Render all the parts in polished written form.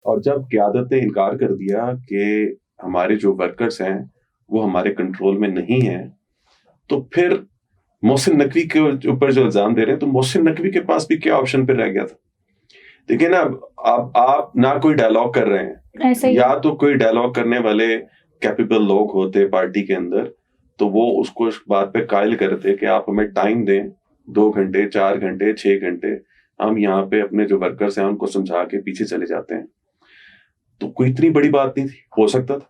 और जब क़यादत ने इनकार कर दिया कि हमारे जो वर्कर्स हैं वो हमारे कंट्रोल में नहीं है, तो फिर मोहसिन नकवी के ऊपर जो इल्जाम दे रहे हैं, तो मोहसिन नकवी के पास भी क्या ऑप्शन पे रह गया था? देखिए ना, आप ना कोई डायलॉग कर रहे हैं, ऐसा ही या तो कोई डायलॉग करने वाले कैपेबल लोग होते पार्टी के अंदर, तो वो उसको इस बात पे कायल करते कि आप हमें टाइम दें, 2 घंटे, 4 घंटे, 6 घंटे, हम यहाँ पे अपने जो वर्कर्स हैं उनको समझा के पीछे चले जाते हैं। तो कोई इतनी बड़ी बात नहीं थी, हो सकता था।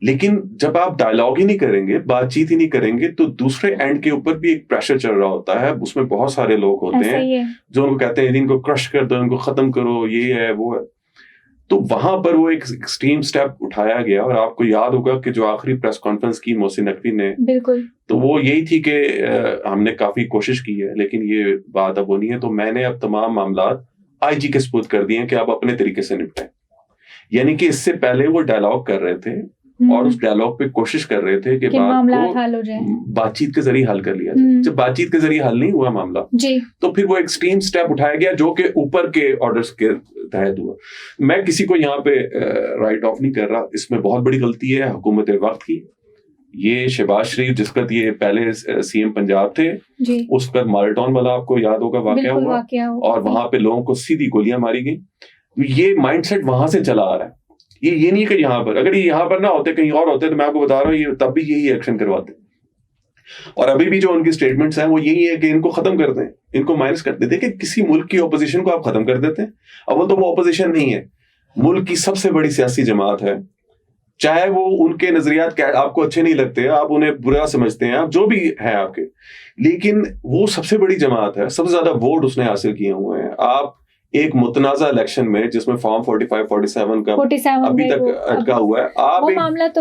लेकिन जब आप डायलॉग ही नहीं करेंगे, बातचीत ही नहीं करेंगे, तो दूसरे एंड के ऊपर भी एक प्रेशर चल रहा होता है। उसमें बहुत सारे लोग होते ऐसा ही हैं है। जो उनको कहते हैं इनको क्रश कर दो, इनको खत्म करो, ये है वो है। तो वहां पर वो एक एक्सट्रीम स्टेप उठाया गया, और आपको याद होगा कि जो आखिरी प्रेस कॉन्फ्रेंस की मोहसिन नकवी ने, बिल्कुल, तो वो यही थी कि हमने काफी कोशिश की है लेकिन ये बात अब होनी है, तो मैंने अब तमाम मामलात आईजी के सुपुर्द कर दिए हैं कि आप अपने तरीके से निपटें। यानी कि इससे पहले वो डायलॉग कर रहे थे और उस डायलॉग पे कोशिश कर रहे थे कि बात मामलात को हल हो जाए, बातचीत के जरिए हल कर लिया जाए। जब बातचीत के जरिए हल नहीं हुआ मामला, जी, तो फिर वो एक्सट्रीम स्टेप उठाया गया जो कि ऊपर के ऑर्डर्स के तहत हुआ। मैं किसी को यहाँ पे राइट ऑफ नहीं कर रहा, इसमें बहुत बड़ी गलती है हुकूमत वक्त की। ये शहबाज शरीफ जिसका ये पहले सीएम पंजाब थे, उसका माल्टॉन वाला आपको याद होगा वाकया हुआ, और वहां पे लोगों को सीधी गोलियां मारी गई। ये माइंडसेट वहां से चला आ रहा है। ये नहीं कि यहाँ पर, अगर ये यहाँ पर ना होते कहीं और होते तो मैं आपको बता रहा हूँ ये तब भी यही एक्शन करवाते। और अभी भी जो उनकी स्टेटमेंट्स हैं वो यही है कि इनको खत्म कर दें, इनको माइनस कर दें। देखिए, किसी मुल्क की ऑपोजिशन को आप खत्म कर देते हैं, अव्वल तो वो ऑपोजिशन नहीं है, मुल्क की सबसे बड़ी सियासी जमात है। चाहे वो उनके नजरियात आपको अच्छे नहीं लगते, आप उन्हें बुरा समझते हैं, आप जो भी है आपके, लेकिन वो सबसे बड़ी जमात है, सबसे ज्यादा वोट उसने हासिल किए हुए हैं। आप एक मुतनाज़ा इलेक्शन में जिसमें फॉर्म 45, 47 का अभी तक अटका हुआ है, आप एक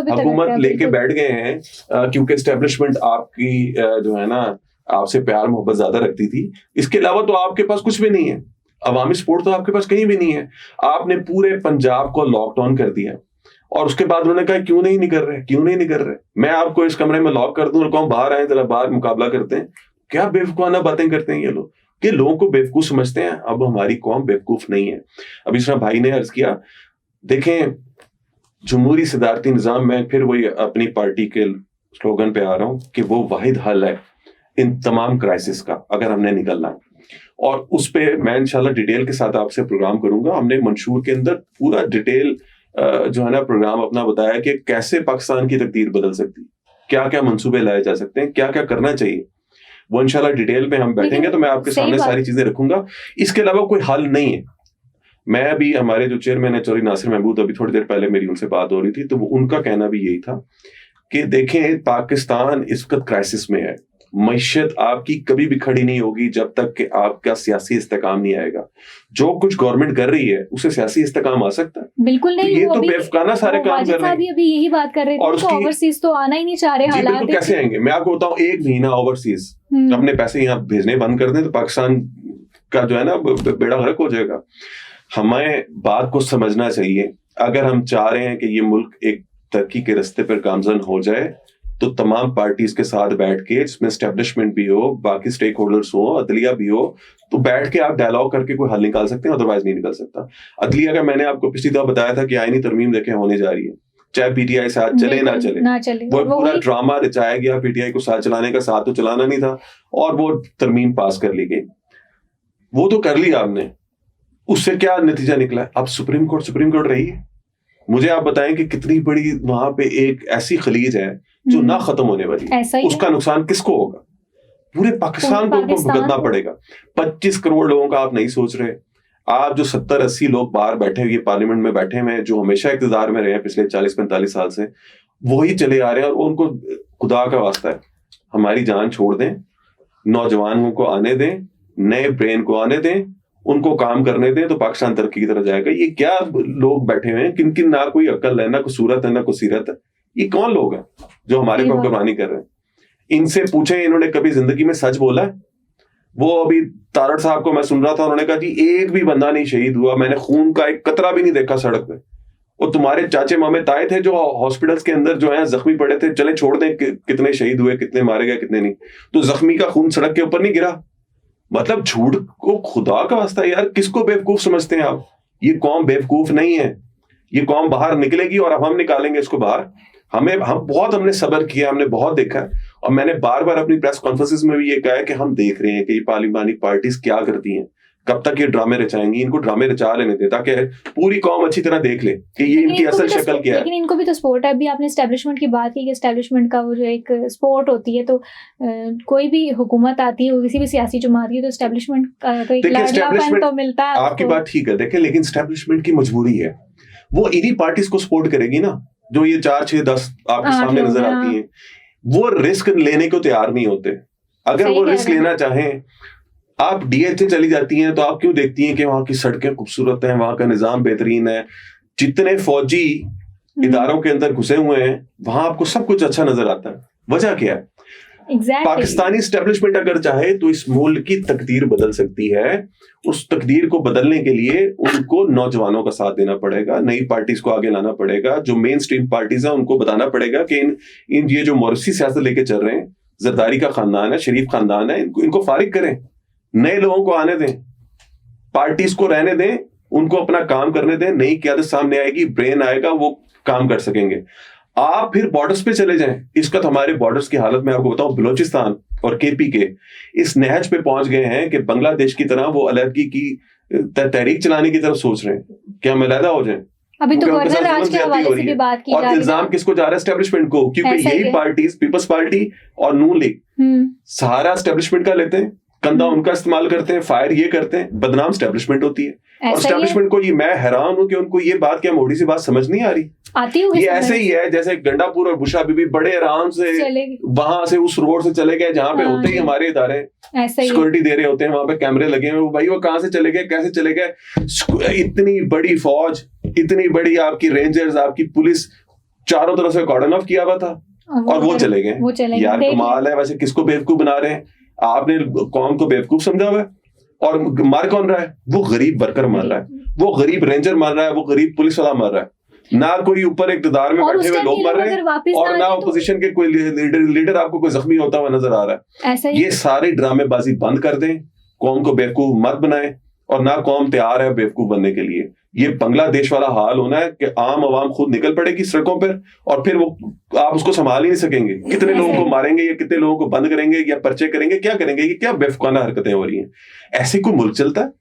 हुकूमत लेके बैठ गए हैं क्योंकि एस्टेब्लिशमेंट आपकी जो है ना आपसे प्यार मोहब्बत ज्यादा रखती थी। इसके अलावा तो आपके पास कुछ भी नहीं है, अवामी सपोर्ट तो आपके पास कहीं भी नहीं है। आपने पूरे पंजाब को लॉकडाउन कर दिया, और उसके बाद उन्होंने कहा क्यों नहीं कर रहे, मैं आपको इस कमरे में लॉक कर दूं और कहूं बाहर आए, जरा बाहर मुकाबला करते हैं। क्या बेवकूफाना बातें करते हैं ये लोग, कि लोगों को बेवकूफ समझते हैं। अब हमारी कौम बेवकूफ नहीं है। अभी इसमें भाई ने अर्ज किया, देखें जमहूरी सदारती निजाम में, फिर वही अपनी पार्टी के स्लोगन पे आ रहा हूं कि वो वाहिद हल है इन तमाम क्राइसिस का, अगर हमने निकलना है। और उस पे मैं इंशाल्लाह डिटेल के साथ आपसे प्रोग्राम करूंगा। हमने मंशूर के अंदर पूरा डिटेल जो है ना प्रोग्राम अपना बताया कि कैसे पाकिस्तान की तकदीर बदल सकती है, क्या क्या मंसूबे लाए जा सकते हैं, क्या क्या करना चाहिए। वो इंशाल्लाह डिटेल में हम बैठेंगे तो मैं आपके सामने सारी चीजें रखूंगा। इसके अलावा कोई हल नहीं है। मैं अभी हमारे जो चेयरमैन है चौधरी नासिर महमूद, अभी थोड़ी देर पहले मेरी उनसे बात हो रही थी, तो उनका कहना भी यही था कि देखें पाकिस्तान इस वक्त क्राइसिस में है। मईशत आपकी कभी भी खड़ी नहीं होगी जब तक कि आपका सियासी इस्तेकाम नहीं आएगा। जो कुछ गवर्नमेंट कर रही है उससे सियासी इस्तेकाम आ सकता है? बिल्कुल नहीं। तो ये तो बेवकाना सारे काम कर रहे हैं। अभी यही बात कर रहे थे, और ओवरसीज तो आना ही नहीं चाह रहे। हालात कैसे आएंगे? मैं आपको बताऊं, 1 महीना ओवरसीज अपने पैसे यहाँ भेजने बंद कर दें तो पाकिस्तान का जो है ना बेड़ा गर्क हो जाएगा। हमें बात को समझना चाहिए। अगर हम चाह रहे हैं कि ये मुल्क एक तरक्की के रास्ते पर गामजन हो जाए, तो तमाम पार्टीज के साथ बैठ के, जिसमें एस्टेब्लिशमेंट भी हो, बाकी स्टेक होल्डर्स हो, अदलिया भी हो, तो बैठ के आप डायलॉग करके कोई हल निकाल सकते हैं, अदरवाइज नहीं निकल सकता। अदलिया का मैंने आपको पिछली दफा बताया था कि आईनी तरमीम देखें होने जा रही है, चाहे पीटीआई साथ चले ना चले। वो पूरा ड्रामा रचाया गया, पीटीआई को साथ चलाने का, साथ तो चलाना नहीं था, और वो तरमीम पास कर ली गई। वो तो कर लिया आपने, उससे क्या नतीजा निकला? अब सुप्रीम कोर्ट रही है। मुझे आप बताएं कि कितनी बड़ी वहां पे एक ऐसी खलीज है जो ना खत्म होने वाली है। उसका नुकसान किसको होगा? पूरे पाकिस्तान को भुगतना पड़ेगा। 25 करोड़ लोगों का आप नहीं सोच रहे। आप जो 70-80 लोग बाहर बैठे हुए पार्लियामेंट में बैठे हुए हैं, जो हमेशा इक़्तिदार में रहे हैं पिछले 40-45 साल से, वही चले आ रहे हैं, और उनको खुदा का वास्ता है हमारी जान छोड़ दें, नौजवानों को आने दें, नए ब्रेन को आने दें, उनको काम करने दें, तो पाकिस्तान तरक्की की तरफ जाएगा। ये क्या लोग बैठे हुए हैं, किन किन ना कोई अक्ल है, ना कोई सूरत है, ना कोई सीरत है। ये कौन लोग हैं जो हमारे को कुर्बानी कर रहे हैं? इनसे पूछे इन्होंने कभी जिंदगी में सच बोला है? वो अभी तारड़ साहब को मैं सुन रहा था, उन्होंने कहा जी एक भी बंदा नहीं शहीद हुआ, मैंने खून का एक कतरा भी नहीं देखा सड़क पे। वो तुम्हारे चाचे मामे ताए थे जो हॉस्पिटल्स के अंदर जो है जख्मी पड़े थे, चले छोड़ दें कितने शहीद हुए, कितने मारे गए, कितने नहीं, तो जख्मी का खून सड़क के ऊपर नहीं गिरा। मतलब झूठ को खुदा का वास्ता यार, किसको बेवकूफ समझते हैं आप? ये कौम बेवकूफ नहीं है, ये कौम बाहर निकलेगी और अब हम निकालेंगे इसको बाहर। हमने सब्र किया, हमने बहुत देखा है, और मैंने बार बार अपनी प्रेस कॉन्फ्रेंसेस में भी ये कहा है कि हम देख रहे हैं कि ये पार्लिमानी पार्टीज क्या करती हैं, कब तक ये ड्रामे रचाएंगी, इनको ड्रामे रचा लेने दें ताकि पूरी कौम अच्छी तरह देख ले कि ये इनकी असल शक्ल क्या है। लेकिन इनको भी तो स्पोर्ट है। अभी आपने एस्टेब्लिशमेंट की बात की कि एस्टेब्लिशमेंट का वो जो एक स्पोर्ट होती है, तो कोई भी हुकूमत आती है, किसी भी सियासी जमात की, तो एस्टेब्लिशमेंट का तो एक लाडलापन तो मिलता है। आपकी बात ठीक है, देखें, लेकिन एस्टेब्लिशमेंट की मजबूरी है, वो इन्हीं पार्टीज को सपोर्ट करेगी ना जो ये 4, 6, 10 आपके सामने नजर आती हैं। वो रिस्क लेने को तैयार नहीं होते। अगर वो रिस्क लेना चाहें, आप डीएचए चली जाती हैं तो आप क्यों देखती हैं कि वहां की सड़कें खूबसूरत हैं, वहां का निजाम बेहतरीन है, जितने फौजी इदारों के अंदर घुसे हुए हैं वहां आपको सब कुछ अच्छा नजर आता है। वजह क्या है? पाकिस्तानी एस्टेब्लिशमेंट अगर चाहे तो इस मुल्क की तकदीर बदल सकती है। उस तकदीर को बदलने के लिए उनको नौजवानों का साथ देना पड़ेगा, नई पार्टीज को आगे लाना पड़ेगा, जो मेन स्ट्रीम पार्टीज हैं उनको बताना पड़ेगा कि इन ये जो मौरूसी सियासत लेके चल रहे हैं, जरदारी का खानदान है, शरीफ खानदान है, इनको फारिग करें, नए लोगों को आने दें, पार्टीज को रहने दें, उनको अपना काम करने दें। नई क़यादत सामने आएगी, ब्रेन आएगा, वो काम कर सकेंगे। आप फिर बॉर्डर्स पे चले जाएं। इस वक्त हमारे बॉर्डर्स की हालत में आपको बताऊं, बलूचिस्तान और केपी के इस नहज पे पहुंच गए हैं कि बांग्लादेश की तरह वो अलहदगी की तहरीक चलाने की तरफ सोच रहे हैं कि हम अलहदा हो जाएं। अभी तो गवर्नर राज के हवाले से भी बात की जा रही है। और इल्जाम किसको जा रहा है? एस्टेब्लिशमेंट को, क्योंकि यही पार्टीज, पीपल्स पार्टी और नून लीग, सहारा एस्टेब्लिशमेंट का लेते हैं, कंधा उनका इस्तेमाल करते हैं, फायर ये करते हैं, बदनाम एस्टेब्लिशमेंट होती है। और एस्टेब्लिशमेंट को ये, मैं हैरान हूं कि उनको ये बात, क्या मोटी सी बात समझ नहीं आ रही आती ये ऐसे ही है जैसे गंडापुर और बुशा बीबी बड़े आराम से वहां से उस रोड से चले गए जहां पे होते ही हमारे इदारे सिक्योरिटी दे रहे होते हैं, वहां पे कैमरे लगे हुए, भाई वो कहां से चले गए, कैसे चले गए। इतनी बड़ी फौज, इतनी बड़ी आपकी रेंजर्स, आपकी पुलिस चारों तरफ से कॉर्डन ऑफ किया हुआ था और वो चले गए। यार कमाल है। वैसे किसको बेवकूफ बना रहे हैं? आपने कौम को बेवकूफ समझा हुआ है। और मार कौन रहा है? वो गरीब वर्कर मार रहा है, वो गरीब रेंजर मार रहा है, वो गरीब पुलिस वाला मार रहा है। ना कोई ऊपर इकतदार में बैठे हुए लोग मर रहे हैं और ना ऑपोजिशन के कोई लीडर आपको कोई जख्मी होता हुआ नजर आ रहा है। ये सारी ड्रामेबाजी बंद कर दें, कौम को बेवकूफ मत बनाएं, और ना कौम तैयार है बेवकूफ बनने के लिए। ये बांग्लादेश वाला हाल होना है कि आम आवाम खुद निकल पड़ेगी सड़कों पर, और फिर वो आप उसको संभाल ही नहीं सकेंगे। कितने लोगों को मारेंगे या कितने लोगों को बंद करेंगे या पर्चे करेंगे, क्या करेंगे? ये क्या बेवकूफाना हरकतें हो रही हैं? ऐसी कोई मुल्क चलता है?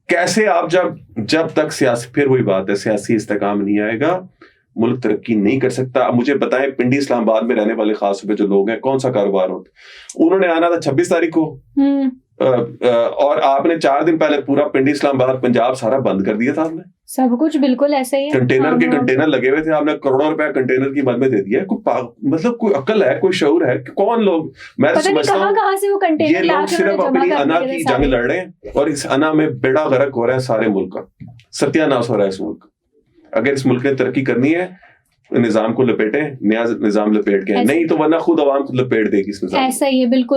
कैसे आप जब तक सियासी, फिर वही बात है, सियासी इस्तेकाम नहीं आएगा, मुल्क तरक्की नहीं कर सकता। अब मुझे बताएं, पिंडी इस्लामाबाद में रहने वाले खास तौर पे जो लोग हैं, कौन सा कारोबार होता? उन्होंने आना था 26 तारीख को, और आपने 4 दिन पहले पूरा पिंडी इस्लामाबाद पंजाब सारा बंद कर दिया था। आपने सब कुछ बिल्कुल ऐसा ही है। कंटेनर लगे हुए थे, आपने करोड़ों रुपया कंटेनर की मद में दे दिया। मतलब कोई अकल है, कोई शऊर है? कौन लोग, मैं तो समझता हूँ ये लोग सिर्फ अपनी अना की जंग लड़ रहे हैं और इस अना में बेड़ा गर्क हो रहा है सारे मुल्क का, सत्यानाश हो रहा है इस मुल्क का। अगर इस मुल्क ने तरक्की करनी है, निजाम को लपेटें, नया निजाम लपेट के, नहीं तो वरना खुद आवाम को लपेट देगी इस निजाम। ऐसा ही है, बिल्कुल।